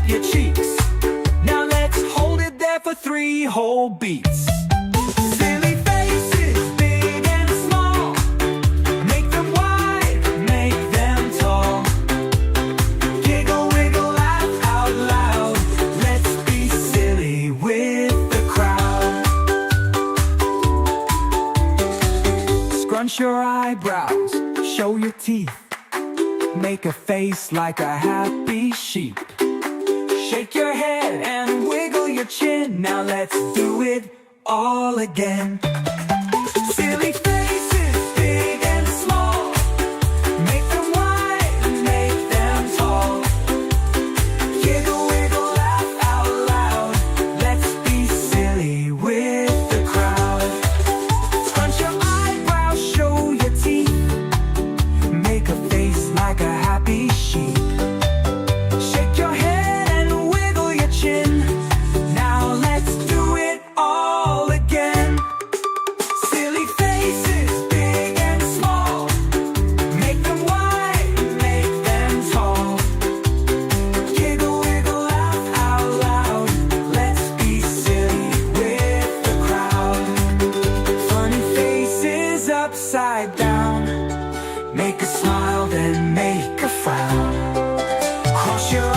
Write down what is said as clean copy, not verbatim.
your cheeks. Now let's hold it there for 3 whole beats. Silly faces, big and small. Make them wide, make them tall. Giggle, wiggle, laugh out loud. Let's be silly with the crowd. Scrunch your eyebrows, show your teeth. Make a face like a happy sheep. Shake your head and wiggle your chin. Now let's do it all again. Silly faces, big and small. Make them wide, make them tall. Giggle, wiggle, laugh out loud. Let's be silly with the crowd. Scrunch your eyebrows, show your teeth. Make a face like a happy sheep. Shake your head and wiggle your chin. Now let's do it all again. Silly faces, big and small. Make them wide, make them tall. Giggle, wiggle, laugh out loud. Let's be silly with the crowd. Funny faces upside down. Make a smile, then make a frown. Cross your